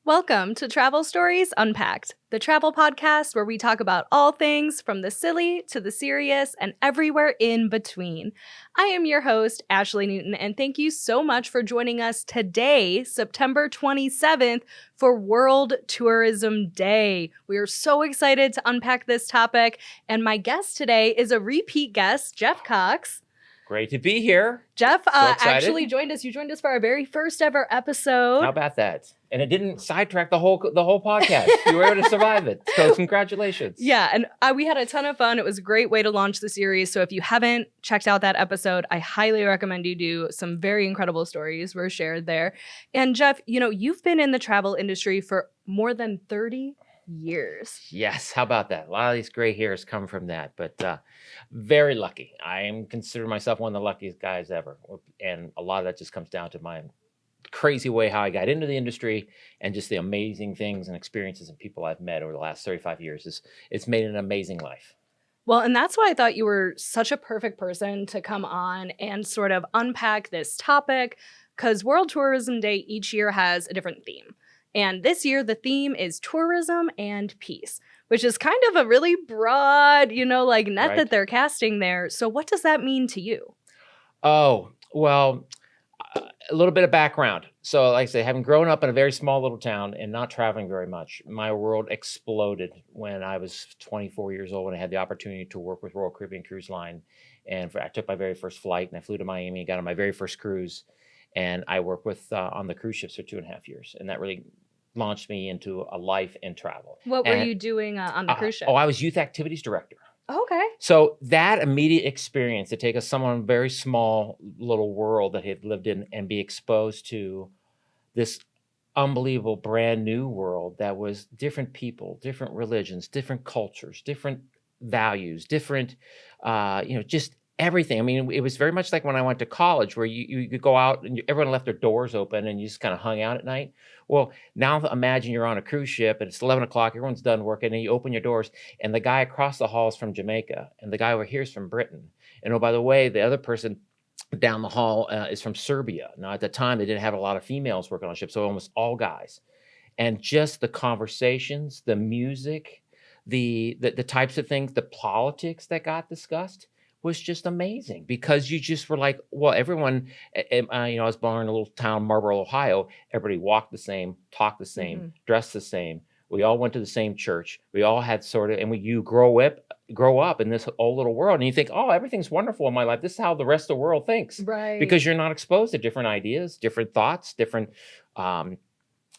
Welcome to Travel Stories Unpacked, the travel podcast where we talk about all things from the silly to the serious and everywhere in between. I am your host, Ashley Newton, and thank you so much for joining us today, September 27th, for World Tourism Day. We are so excited to unpack this topic, and my guest today is a repeat guest, Geoff Cox. Great to be here. Geoff So actually joined us. You joined us for our very first ever episode. How about that? And it didn't sidetrack the whole podcast. You were able to survive it. So congratulations. Yeah, and we had a ton of fun. It was a great way to launch the series. So if you haven't checked out that episode, I highly recommend you do. Some very incredible stories were shared there. And Geoff, you've been in the travel industry for more than 30 years. Yes, how about that? A lot of these gray hairs come from that, but very lucky. I am consider myself one of the luckiest guys ever. And a lot of that just comes down to my crazy way how I got into the industry and just the amazing things and experiences and people I've met over the last 35 years. It's made an amazing life. Well, and that's why I thought you were such a perfect person to come on and sort of unpack this topic, because World Tourism Day each year has a different theme. And this year, the theme is tourism and peace, which is kind of a really broad, net Right. that they're casting there. So what does that mean to you? Oh, well, a little bit of background. So like I say, having grown up in a very small little town and not traveling very much, my world exploded when I was 24 years old and I had the opportunity to work with Royal Caribbean Cruise Line. And I took my very first flight and I flew to Miami and got on my very first cruise. And I worked with on the cruise ships for 2.5 years. And that really launched me into a life in travel. What were you doing on the cruise ship? I was youth activities director. Okay. So that immediate experience to take someone in a very small little world that he had lived in and be exposed to this unbelievable brand new world that was different people, different religions, different cultures, different values, different, just everything. I mean, it was very much like when I went to college where you could go out and everyone left their doors open and you just kind of hung out at night. Well, now imagine you're on a cruise ship and it's 11 o'clock, everyone's done working and you open your doors and the guy across the hall is from Jamaica and the guy over here is from Britain. And oh, by the way, the other person down the hall is from Serbia. Now, at the time, they didn't have a lot of females working on ships, so almost all guys. And just the conversations, the music, the types of things, the politics that got discussed was just amazing because you just were like, well, everyone, I was born in a little town, Marlboro, Ohio. Everybody walked the same, talked the same, dressed the same. We all went to the same church. We all had you grow up in this old little world and you think, oh, everything's wonderful in my life. This is how the rest of the world thinks. Right. Because you're not exposed to different ideas, different thoughts, different,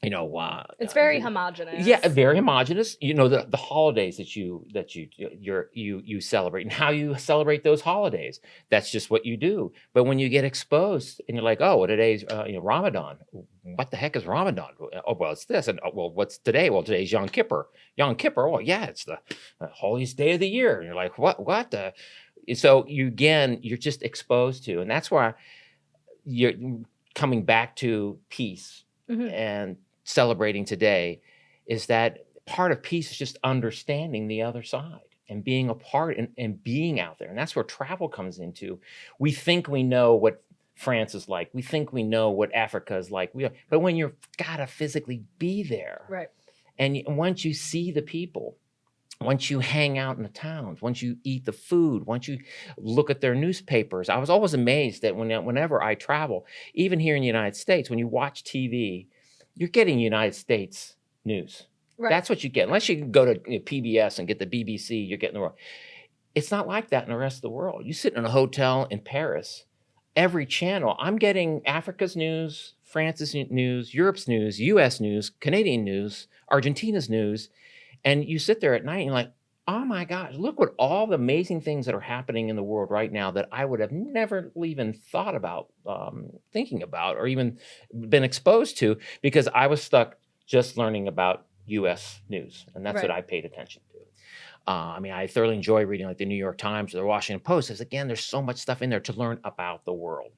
it's very homogenous. Yeah, very homogenous. The holidays that you celebrate and how you celebrate those holidays. That's just what you do. But when you get exposed and you're like, oh, today's Ramadan. What the heck is Ramadan? Oh, well, it's this. And well, what's today? Well, today's Yom Kippur. Yom Kippur. Oh, yeah, it's the holiest day of the year. And you're like, what the? So you're just exposed to, and that's why you're coming back to peace and celebrating today is that part of peace is just understanding the other side and being a part and being out there. And that's where travel comes into. We think we know what France is like. We think we know what Africa is like. But when you've got to physically be there. Right. And once you see the people, once you hang out in the towns, once you eat the food, once you look at their newspapers, I was always amazed that whenever I travel, even here in the United States, when you watch TV, you're getting United States news. Right. That's what you get. Unless you can go to PBS and get the BBC, you're getting the world. It's not like that in the rest of the world. You sit in a hotel in Paris, every channel, I'm getting Africa's news, France's news, Europe's news, US news, Canadian news, Argentina's news. And you sit there at night and you're like, oh my gosh, look what all the amazing things that are happening in the world right now that I would have never even thought about, thinking about, or even been exposed to, because I was stuck just learning about US news. And that's what I paid attention to. I thoroughly enjoy reading like the New York Times or the Washington Post, because again, there's so much stuff in there to learn about the world.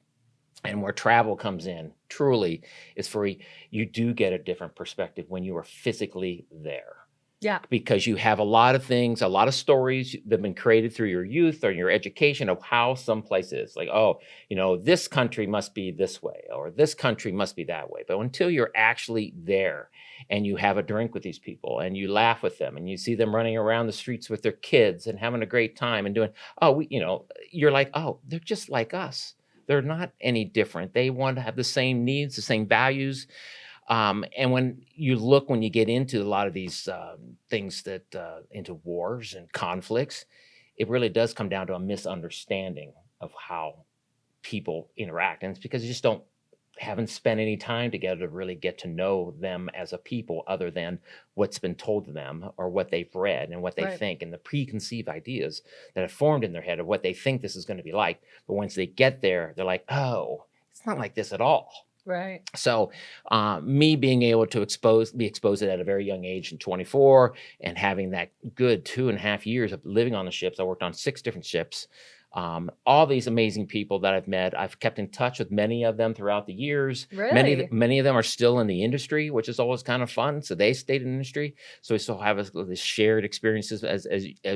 And where travel comes in, truly, is for you do get a different perspective when you are physically there. Yeah. because you have a lot of things, a lot of stories that have been created through your youth or your education of how some place is. Like, oh, this country must be this way, or this country must be that way. But until you're actually there and you have a drink with these people and you laugh with them and you see them running around the streets with their kids and having a great time and doing, you're like, oh, they're just like us. They're not any different. They want to have the same needs, the same values. And when you get into a lot of these things into wars and conflicts, it really does come down to a misunderstanding of how people interact. And it's because you just haven't spent any time together to really get to know them as a people other than what's been told to them or what they've read and what they Right. think and the preconceived ideas that have formed in their head of what they think this is going to be like. But once they get there, they're like, oh, it's not like this at all. Right. So me being able to be exposed to that at a very young age in 24 and having that good 2.5 years of living on the ships. I worked on 6 different ships. All these amazing people that I've met, I've kept in touch with many of them throughout the years. Really? Many of them are still in the industry, which is always kind of fun. So they stayed in the industry. So we still have this shared experiences as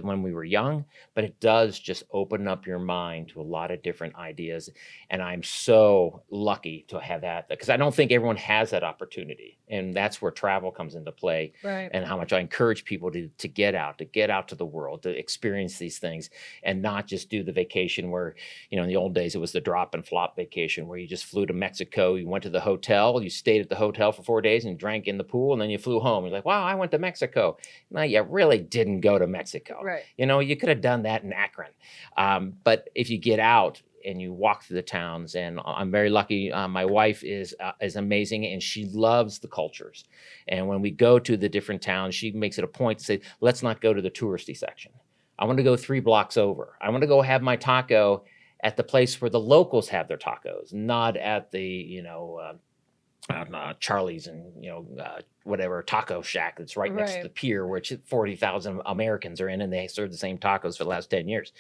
when we were young, but it does just open up your mind to a lot of different ideas. And I'm so lucky to have that because I don't think everyone has that opportunity. And that's where travel comes into play. Right. And how much I encourage people to get out to the world, to experience these things and not just do the vacation where, in the old days, it was the drop and flop vacation where you just flew to Mexico, you went to the hotel, you stayed at the hotel for 4 days and drank in the pool, and then you flew home. You're like, wow, I went to Mexico. No, you really didn't go to Mexico. Right. You could have done that in Akron. But if you get out and you walk through the towns, and I'm very lucky. My wife is amazing, and she loves the cultures. And when we go to the different towns, she makes it a point to say, let's not go to the touristy section. I want to go 3 blocks over. I want to go have my taco at the place where the locals have their tacos, not at the, Charlie's and, whatever taco shack that's right next to the pier, which 40,000 Americans are in, and they serve the same tacos for the last 10 years.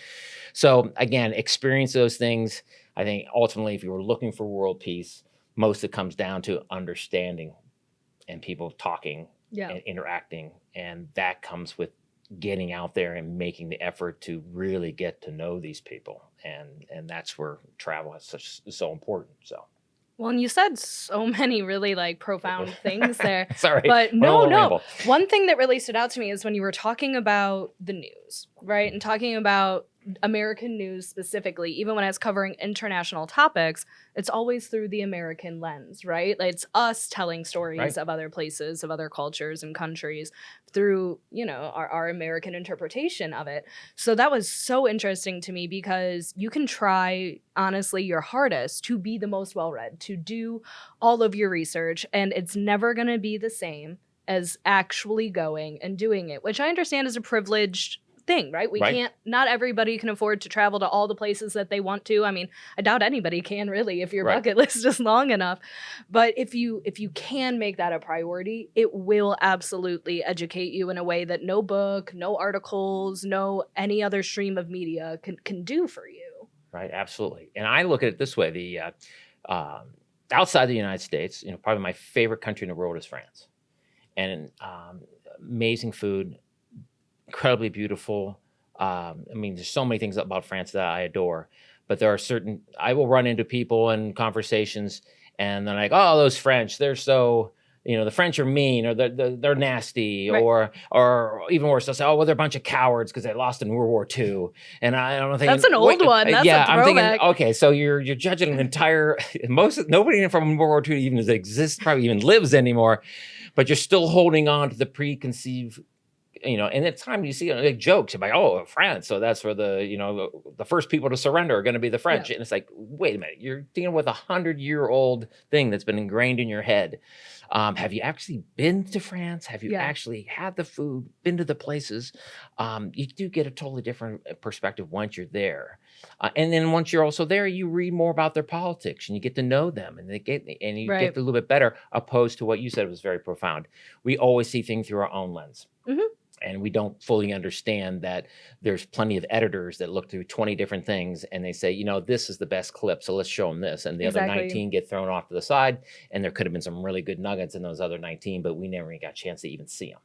So again, experience those things. I think ultimately, if you were looking for world peace, most of it comes down to understanding and people talking and interacting. And that comes with getting out there and making the effort to really get to know these people. And that's where travel is so important. So. Well, and you said so many really profound things there. Sorry. But no. One thing that really stood out to me is when you were talking about the news, right? And talking about American news specifically, even when I was covering international topics, it's always through the American lens, right? It's us telling stories of other places, of other cultures and countries through, our American interpretation of it. So that was so interesting to me because you can try, honestly, your hardest to be the most well-read, to do all of your research, and it's never going to be the same as actually going and doing it, which I understand is a privileged thing, right? Not everybody can afford to travel to all the places that they want to. I mean, I doubt anybody can really if your bucket list is long enough. But if you can make that a priority, it will absolutely educate you in a way that no book, no articles, no any other stream of media can do for you. Right, absolutely. And I look at it this way, the outside the United States, probably my favorite country in the world is France. And amazing food, incredibly beautiful. There's so many things about France that I adore, but there are I will run into people in conversations and they're like, oh, those French, they're so, the French are mean or they're nasty or even worse, they'll say, oh, well, they're a bunch of cowards because they lost in World War II. And I don't think that's an old one. That's a throwback. I'm thinking, okay, so you're judging an entire, nobody from World War II even exists, probably even lives anymore, but you're still holding on to the preconceived, and at times you see jokes about, oh, France, so that's where the first people to surrender are going to be the French. And it's like, wait a minute, you're dealing with 100-year-old thing that's been ingrained in your head. Have you actually been to France? Have you actually had the food, been to the places? You do get a totally different perspective once you're there. And then once you're also there, you read more about their politics and you get to know them and you get a little bit better, opposed to what you said was very profound. We always see things through our own lens. Mm-hmm. And we don't fully understand that there's plenty of editors that look through 20 different things and they say, this is the best clip, so let's show them this. And the other 19 get thrown off to the side. And there could have been some really good nuggets in those other 19, but we never got a chance to even see them.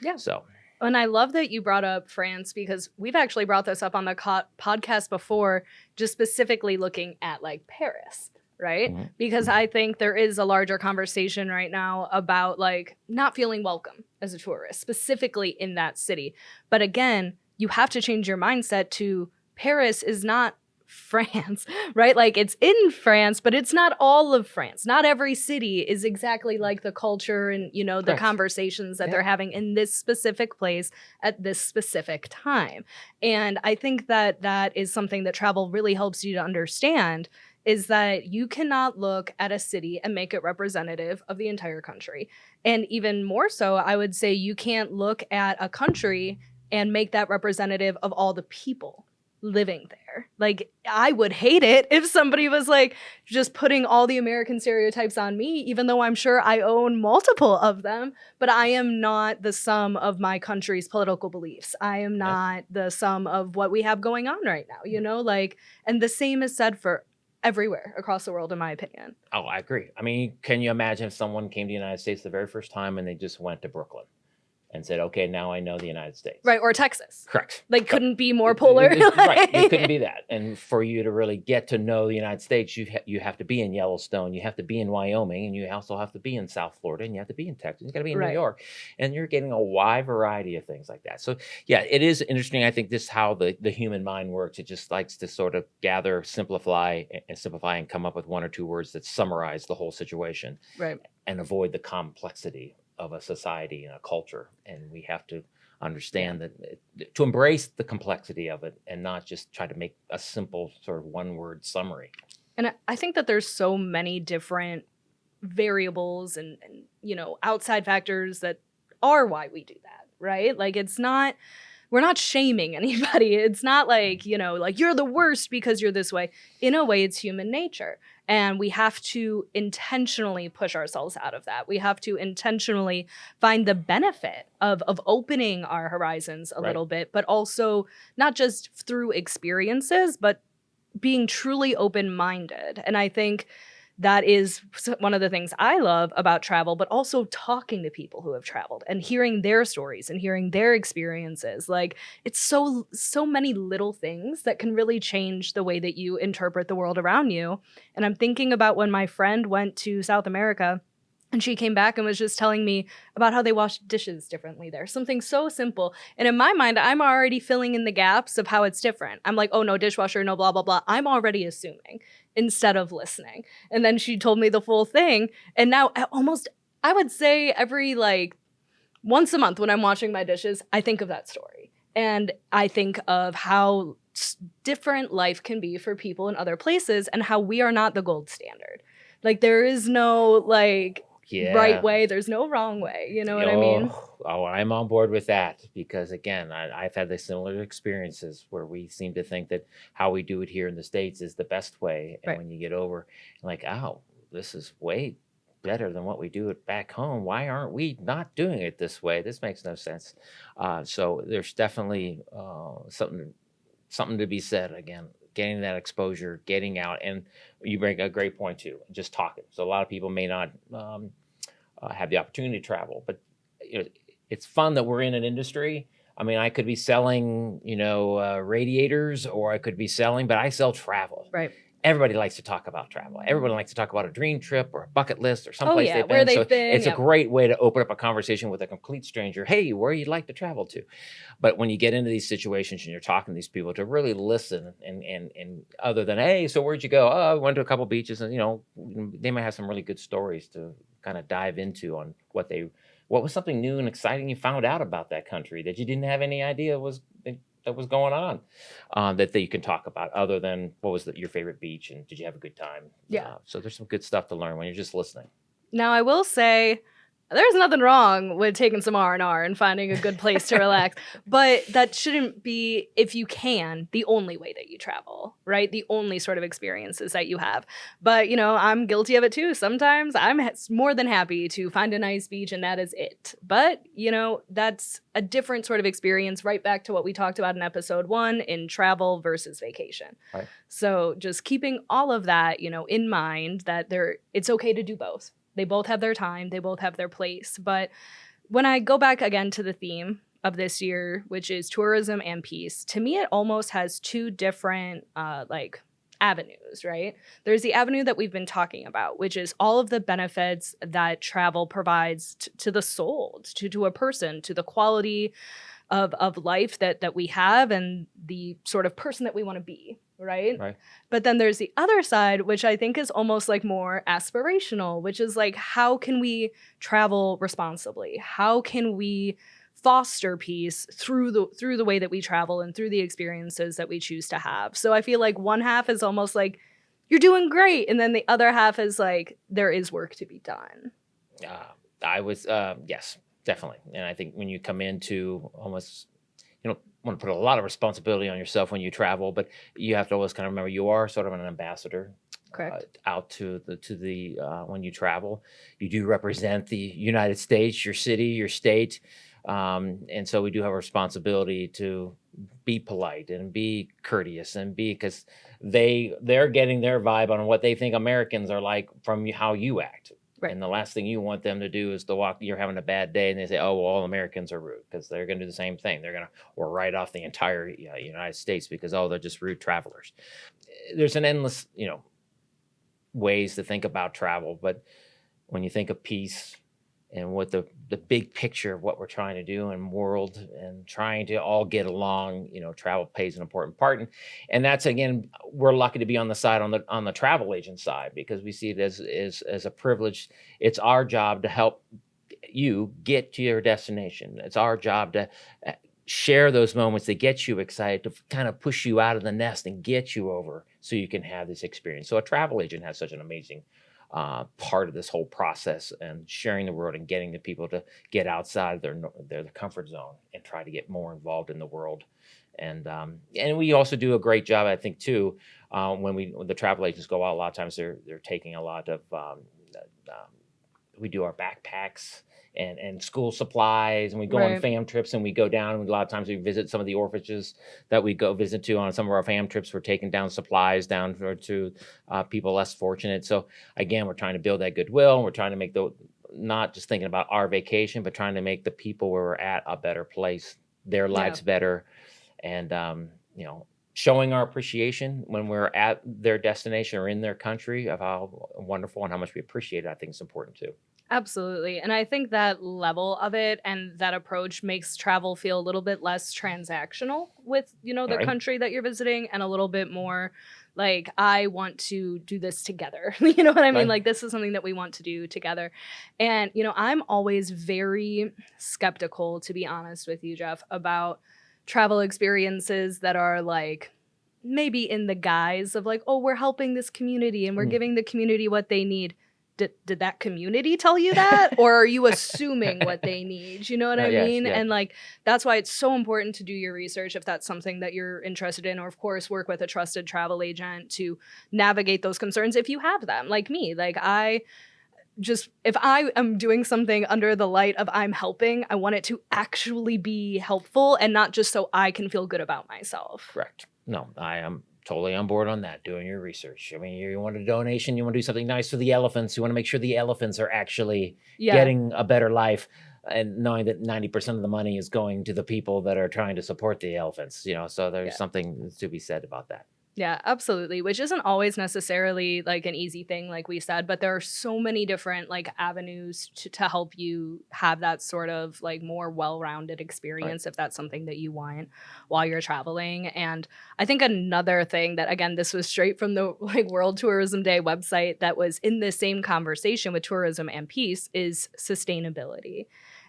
Yeah. So And I love that you brought up France because we've actually brought this up on the podcast before, just specifically looking at like Paris, right? Mm-hmm. Because I think there is a larger conversation right now about like not feeling welcome as a tourist, specifically in that city. But again, you have to change your mindset to Paris is not France, right? Like it's in France, but it's not all of France. Not every city is exactly like the culture and, you know, the Correct. conversations that Yeah. they're having in this specific place at this specific time. And I think that that is something that travel really helps you to understand is that you cannot look at a city and make it representative of the entire country. And even more so, I would say you can't look at a country and make that representative of all the people living there. Like, I would hate it if somebody was like just putting all the American stereotypes on me, even though I'm sure I own multiple of them, but I am not the sum of my country's political beliefs. I am not the sum of what we have going on right now, you know, like, and the same is said for everywhere across the world, in my opinion. Oh, I agree. I mean, can you imagine if someone came to the United States the very first time and they just went to Brooklyn and said, okay, now I know the United States? Right, or Texas. Correct. Like, couldn't be more polar. Right, it couldn't be that. And for you to really get to know the United States, you have to be in Yellowstone, you have to be in Wyoming, and you also have to be in South Florida, and you have to be in Texas, you got to be in New York, and you're getting a wide variety of things like that. So yeah, it is interesting. I think this is how the human mind works. It just likes to sort of gather, simplify, and come up with one or two words that summarize the whole situation, right, and avoid the complexity of a society and a culture. And we have to understand that to embrace the complexity of it and not just try to make a simple sort of one word summary. And I think that there's so many different variables and you know, outside factors that are why we do that, right? Like, it's not, we're not shaming anybody. It's not like, you know, like you're the worst because you're this way. In a way, it's human nature. And we have to intentionally push ourselves out of that. We have to intentionally find the benefit of opening our horizons a little bit, but also not just through experiences, but being truly open-minded. And I think that is one of the things I love about travel, but also talking to people who have traveled and hearing their stories and hearing their experiences. Like, it's so many little things that can really change the way that you interpret the world around you. And I'm thinking about when my friend went to South America and she came back and was just telling me about how they wash dishes differently there. Something so simple. And in my mind, I'm already filling in the gaps of how it's different. I'm like, oh, no dishwasher, no blah, blah, blah. I'm already assuming instead of listening. And then she told me the full thing. And now I would say every like once a month when I'm washing my dishes, I think of that story. And I think of how different life can be for people in other places and how we are not the gold standard. Like, there is no like right way. There's no wrong way. You know what I mean? Oh, I'm on board with that because, again, I've had the similar experiences where we seem to think that how we do it here in the States is the best way. And when you get over, like, oh, this is way better than what we do it back home. Why aren't we not doing it this way? This makes no sense. So there's definitely something to be said, again, getting that exposure, getting out. And you bring a great point too, just talking. So a lot of people may not have the opportunity to travel, but you know, it's fun that we're in an industry. I mean, I could be selling, you know, radiators, or I could be selling, but I sell travel. Right. Everybody likes to talk about travel. Everybody likes to talk about a dream trip or a bucket list or someplace they've been. Where they've been. It's a great way to open up a conversation with a complete stranger. Hey, where you'd like to travel to? But when you get into these situations and you're talking to these people, to really listen and other than, hey, so where'd you go? Oh, I went to a couple beaches, and you know, they might have some really good stories to kind of dive into on what was something new and exciting you found out about that country that you didn't have any idea that was going on, that you can talk about, other than what was your favorite beach and did you have a good time? Yeah. So there's some good stuff to learn when you're just listening. Now, I will say there's nothing wrong with taking some R&R and finding a good place to relax, but that shouldn't be, if you can, the only way that you travel, right? The only sort of experiences that you have. But, you know, I'm guilty of it too. Sometimes I'm more than happy to find a nice beach and that is it. But, you know, that's a different sort of experience, right back to what we talked about in episode 1 in travel versus vacation. Right. So just keeping all of that, you know, in mind, that it's okay to do both. They both have their time. They both have their place. But when I go back again to the theme of this year, which is tourism and peace, to me, it almost has two different like avenues, right? There's the avenue that we've been talking about, which is all of the benefits that travel provides to the soul, to a person, to the quality of life that we have and the sort of person that we want to be, right? Right. But then there's the other side, which I think is almost like more aspirational, which is like, how can we travel responsibly? How can we foster peace through the way that we travel and through the experiences that we choose to have? So I feel like one half is almost like you're doing great, and then the other half is like there is work to be done. Yes, definitely. And I think when you come into almost, you don't want to put a lot of responsibility on yourself when you travel, but you have to always kind of remember you are sort of an ambassador Correct. out to the when you travel. You do represent the United States, your city, your state. And so we do have a responsibility to be polite and be courteous and be, because they're getting their vibe on what they think Americans are like from how you act. Right. And the last thing you want them to do is to walk, you're having a bad day and they say, oh, well, all Americans are rude, because they're going to do the same thing. They're going to, or write off the entire United States because, oh, they're just rude travelers. There's an endless, ways to think about travel. But when you think of peace and what the big picture of what we're trying to do in world and trying to all get along, travel plays an important part. And that's, again, we're lucky to be on the side on the travel agent side, because we see it as a privilege. It's our job to help you get to your destination. It's our job to share those moments that get you excited, to kind of push you out of the nest and get you over so you can have this experience. So a travel agent has such an amazing part of this whole process, and sharing the world and getting the people to get outside their comfort zone and try to get more involved in the world. And we also do a great job, I think, too, when the travel agents go out. A lot of times they're taking a lot of we do our backpacks and school supplies, and we go on Right. fam trips, and we go down, and a lot of times we visit some of the orphanages that we go visit to on some of our fam trips. We're taking down supplies down to people less fortunate. So again, we're trying to build that goodwill, and we're trying to make not just thinking about our vacation, but trying to make the people where we're at a better place, their lives better, and showing our appreciation when we're at their destination or in their country of how wonderful and how much we appreciate it. I think is important too. Absolutely. And I think that level of it and that approach makes travel feel a little bit less transactional with, the Right. country that you're visiting, and a little bit more like, I want to do this together. You know what I mean? Right. Like, this is something that we want to do together. And, I'm always very skeptical, to be honest with you, Geoff, about travel experiences that are like, maybe in the guise of like, oh, we're helping this community and we're Mm. giving the community what they need. Did that community tell you that? Or are you assuming what they need? You know what I Yes, mean? yes. And like, that's why it's so important to do your research if that's something that you're interested in, or of course, work with a trusted travel agent to navigate those concerns if you have them. Like me, like if I am doing something under the light of I'm helping, I want it to actually be helpful and not just so I can feel good about myself. Correct. No, I am totally on board on that, doing your research. I mean, you want a donation, you want to do something nice for the elephants, you want to make sure the elephants are actually Yeah. getting a better life, and knowing that 90% of the money is going to the people that are trying to support the elephants, so there's Yeah. something to be said about that. Yeah, absolutely. Which isn't always necessarily like an easy thing, like we said, but there are so many different like avenues to help you have that sort of like more well-rounded experience if that's something that you want while you're traveling. And I think another thing that, again, this was straight from the like World Tourism Day website that was in the same conversation with tourism and peace is sustainability.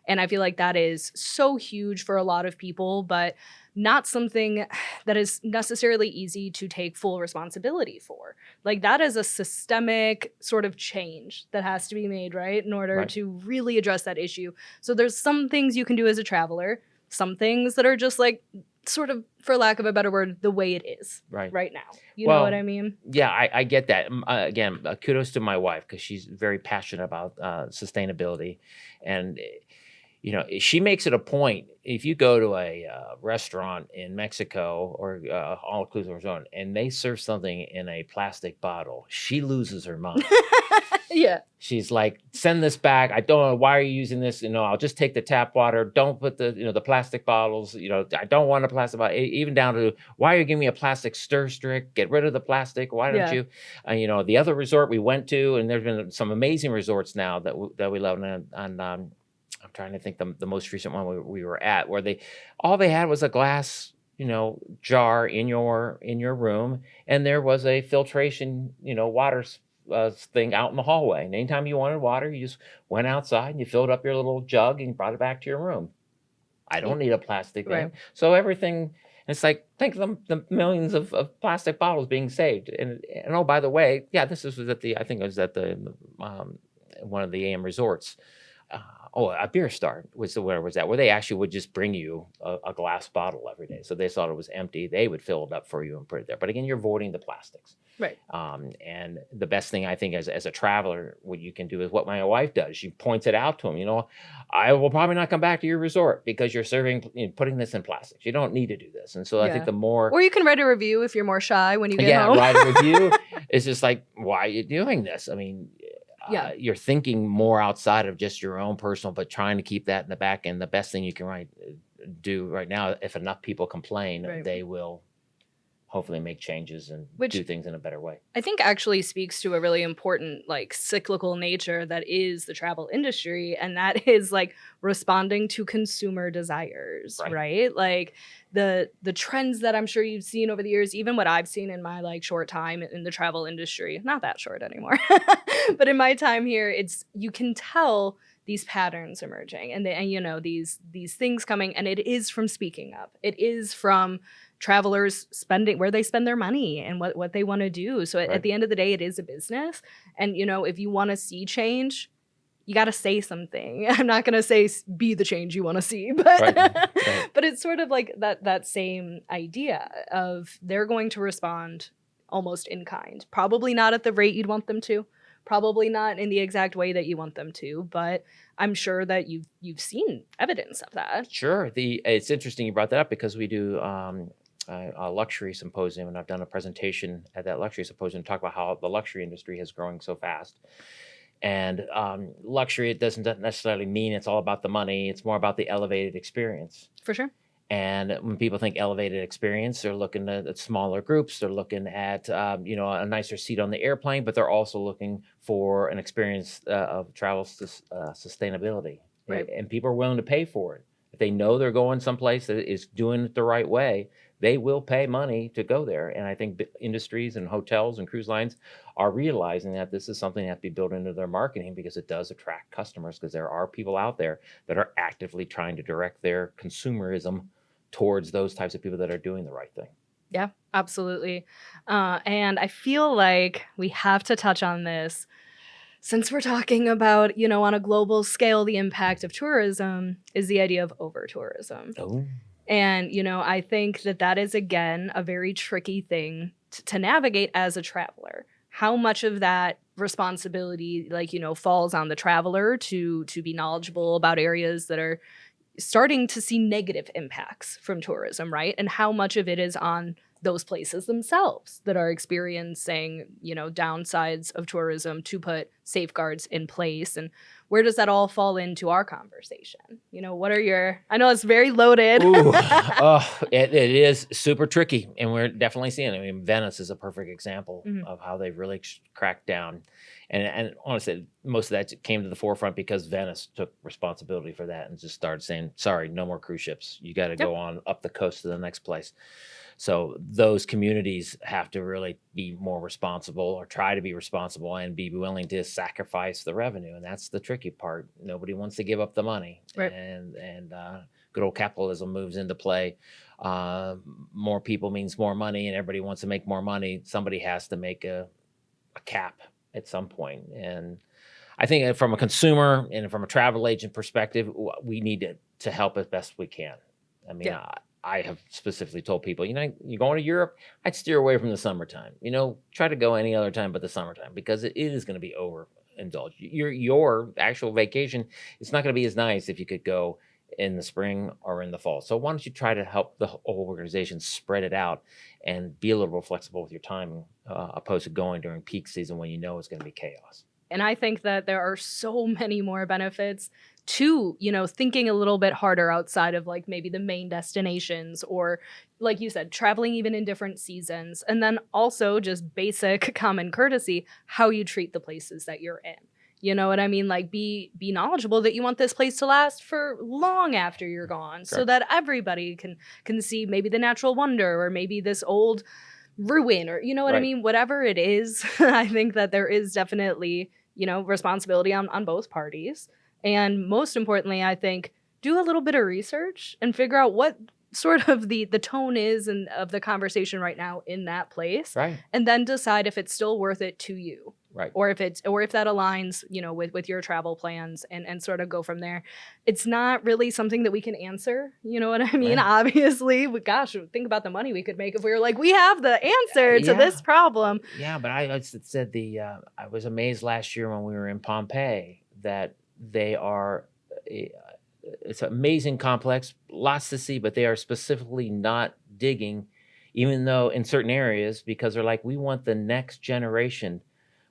And I feel like that is so huge for a lot of people, but not something that is necessarily easy to take full responsibility for. Like, that is a systemic sort of change that has to be made, right, in order Right. to really address that issue. So there's some things you can do as a traveler, some things that are just like sort of, for lack of a better word, the way it is Right. now. You know Well, what I mean? yeah, I get that. Again, kudos to my wife, because she's very passionate about sustainability, and she makes it a point. If you go to a restaurant in Mexico or all-inclusive resort and they serve something in a plastic bottle, she loses her mind. Yeah. She's like, send this back. I don't know. Why are you using this? I'll just take the tap water. Don't put the plastic bottles. I don't want a plastic bottle. Even down to, why are you giving me a plastic stir stick? Get rid of the plastic. Why don't you? The other resort we went to, and there's been some amazing resorts now that we love. And I'm trying to think the most recent one we were at, where all they had was a glass jar in your room, and there was a filtration water thing out in the hallway. And anytime you wanted water, you just went outside and you filled up your little jug and brought it back to your room. I don't need a plastic thing. Right. So everything, it's like, think of the millions of plastic bottles being saved. And oh, by the way, this was I think it was at the one of the AM resorts. A Beer Star was where they actually would just bring you a glass bottle every day. So they thought it was empty. They would fill it up for you and put it there. But again, you're avoiding the plastics. Right. And the best thing I think as a traveler, what you can do is what my wife does. She points it out to them. I will probably not come back to your resort because you're putting this in plastics. You don't need to do this. And so I think the more, or you can write a review if you're more shy when you get home. Write a review. It's just like, why are you doing this? I mean, you're thinking more outside of just your own personal, but trying to keep that in the back. And the best thing you can do right now, if enough people complain, they will hopefully make changes and do things in a better way. I think actually speaks to a really important cyclical nature that is the travel industry, and that is responding to consumer desires, right? Like the trends that I'm sure you've seen over the years, even what I've seen in my short time in the travel industry, not that short anymore, but in my time here, you can tell these patterns emerging and these things coming, and it is from speaking up. It is from travelers spending where they spend their money and what they want to do. So at the end of the day, it is a business. And, if you want to see change, you got to say something. I'm not going to say be the change you want to see, but but it's sort of like that same idea of they're going to respond almost in kind. Probably not at the rate you'd want them to. Probably not in the exact way that you want them to, but I'm sure that you've seen evidence of that. Sure. It's interesting you brought that up because we do a luxury symposium, and I've done a presentation at that luxury symposium to talk about how the luxury industry is growing so fast. And luxury, it doesn't necessarily mean it's all about the money. It's more about the elevated experience. For sure. And when people think elevated experience, they're looking at smaller groups. They're looking at a nicer seat on the airplane, but they're also looking for an experience of travel sustainability. Right. And people are willing to pay for it. If they know they're going someplace that is doing it the right way, they will pay money to go there. And I think industries and hotels and cruise lines are realizing that this is something that has to be built into their marketing because it does attract customers, because there are people out there that are actively trying to direct their consumerism towards those types of people that are doing the right thing. Yeah, absolutely. And I feel like we have to touch on this since we're talking about, on a global scale, the impact of tourism is the idea of over-tourism. Oh. And, I think that is, again, a very tricky thing to navigate as a traveler. How much of that responsibility, falls on the traveler to be knowledgeable about areas that are starting to see negative impacts from tourism, right? And how much of it is on those places themselves that are experiencing, downsides of tourism to put safeguards in place? And where does that all fall into our conversation? What are I know it's very loaded. Ooh, it is super tricky. And we're definitely seeing it. I mean, Venice is a perfect example of how they've really cracked down. And honestly, most of that came to the forefront because Venice took responsibility for that and just started saying, sorry, no more cruise ships. You got to go on up the coast to the next place. So those communities have to really be more responsible, or try to be responsible, and be willing to sacrifice the revenue. And that's the tricky part. Nobody wants to give up the money. Right. And good old capitalism moves into play. More people means more money, and everybody wants to make more money. Somebody has to make a cap at some point. And I think from a consumer and from a travel agent perspective, we need to help as best we can. I mean, I have specifically told people, you're going to Europe, I'd steer away from the summertime. Try to go any other time but the summertime, because it is going to be indulge. Your actual vacation, it's not going to be as nice if you could go in the spring or in the fall. So why don't you try to help the whole organization spread it out and be a little more flexible with your time, opposed to going during peak season when you know it's going to be chaos. And I think that there are so many more benefits to, thinking a little bit harder outside of like maybe the main destinations, or like you said, traveling even in different seasons. And then also just basic common courtesy, how you treat the places that you're in. You know what I mean? Like be knowledgeable that you want this place to last for long after you're gone, so Correct. that everybody can see maybe the natural wonder, or maybe this old ruin, or you know what I Right. mean? Whatever it is, I think that there is definitely, responsibility on both parties. And most importantly, I think do a little bit of research and figure out what sort of the tone is and of the conversation right now in that place, Right. and then decide if it's still worth it to you, Right. or if that aligns, with your travel plans, and sort of go from there. It's not really something that we can answer, you know what I mean? Right. Obviously, gosh, think about the money we could make if we were like, we have the answer to Yeah. this problem. Yeah, but I said I was amazed last year when we were in Pompeii that they are it's an amazing complex, lots to see, but they are specifically not digging, even though in certain areas, because they're like, we want the next generation.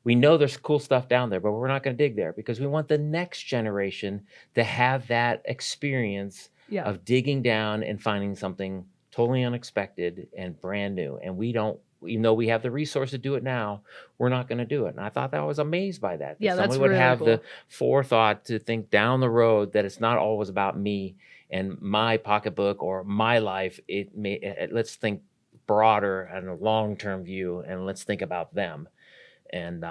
We know there's cool stuff down there, but we're not going to dig there because we want the next generation to have that experience Yeah. of digging down and finding something totally unexpected and brand new. And we don't, even though we have the resource to do it now, we're not going to do it. And I thought that I was amazed by that. Yeah, that's somebody would really have the cool. forethought to think down the road that it's not always about me and my pocketbook or my life. Let's think broader and a long-term view, and let's think about them. And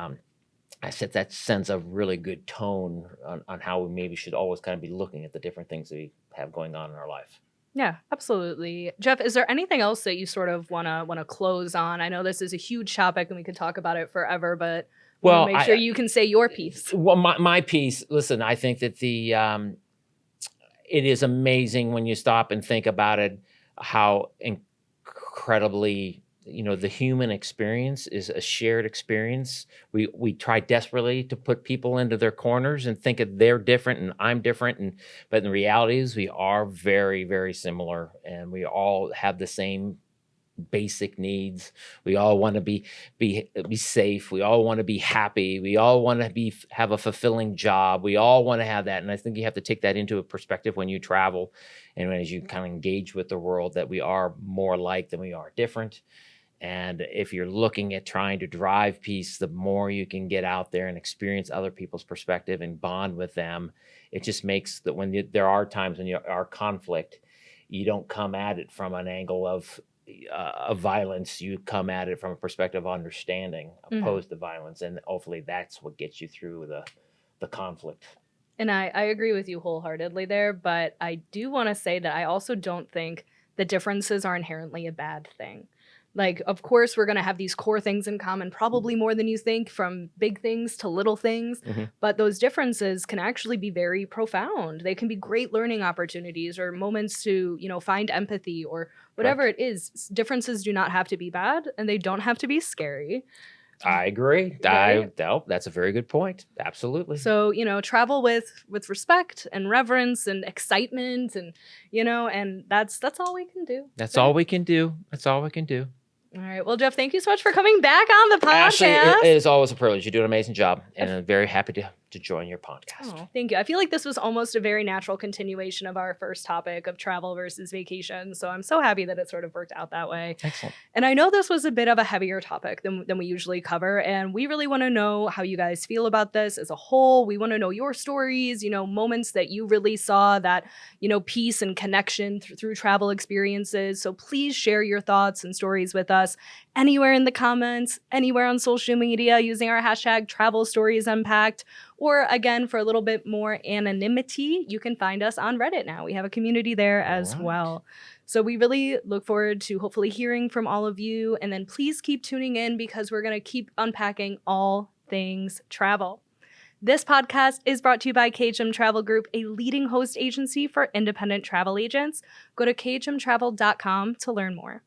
I said that sends a really good tone on how we maybe should always kind of be looking at the different things that we have going on in our life. Yeah, absolutely. Jeff, is there anything else that you sort of wanna close on? I know this is a huge topic and we could talk about it forever, but Well, make sure you can say your piece. Well, my piece. Listen, I think that it is amazing when you stop and think about it, how incredibly, the human experience is a shared experience. We try desperately to put people into their corners and think that they're different and I'm different, but in reality is we are very, very similar, and we all have the same basic needs. We all want to be safe. We all want to be happy. We all want to have a fulfilling job. We all want to have that. And I think you have to take that into a perspective when you travel and as you kind of engage with the world, that we are more alike than we are different. And if you're looking at trying to drive peace, the more you can get out there and experience other people's perspective and bond with them, it just makes that when there are times when you are conflict, you don't come at it from an angle of violence. You come at it from a perspective of understanding, opposed to violence, and hopefully that's what gets you through the conflict. And I agree with you wholeheartedly there, but I do want to say that I also don't think the differences are inherently a bad thing. Like, of course, we're going to have these core things in common, probably more than you think, from big things to little things. But those differences can actually be very profound. They can be great learning opportunities or moments to, find empathy or whatever it is. Differences do not have to be bad, and they don't have to be scary. I agree. Right? That's a very good point. Absolutely. So, travel with respect and reverence and excitement, and, and that's all we can do. That's all we can do. That's all we can do. All right. Well, Jeff, thank you so much for coming back on the podcast. Ashley, it is always a privilege. You do an amazing job, and I'm very happy to join your podcast. Oh, thank you. I feel like this was almost a very natural continuation of our first topic of travel versus vacation. So I'm so happy that it sort of worked out that way. Excellent. And I know this was a bit of a heavier topic than we usually cover. And we really want to know how you guys feel about this as a whole. We want to know your stories, moments that you really saw that, peace and connection through travel experiences. So please share your thoughts and stories with us anywhere in the comments, anywhere on social media using our hashtag Travel Stories Unpacked. Or again, for a little bit more anonymity, you can find us on Reddit now. We have a community there as well. So we really look forward to hopefully hearing from all of you. And then please keep tuning in because we're going to keep unpacking all things travel. This podcast is brought to you by KHM Travel Group, a leading host agency for independent travel agents. Go to khmtravel.com to learn more.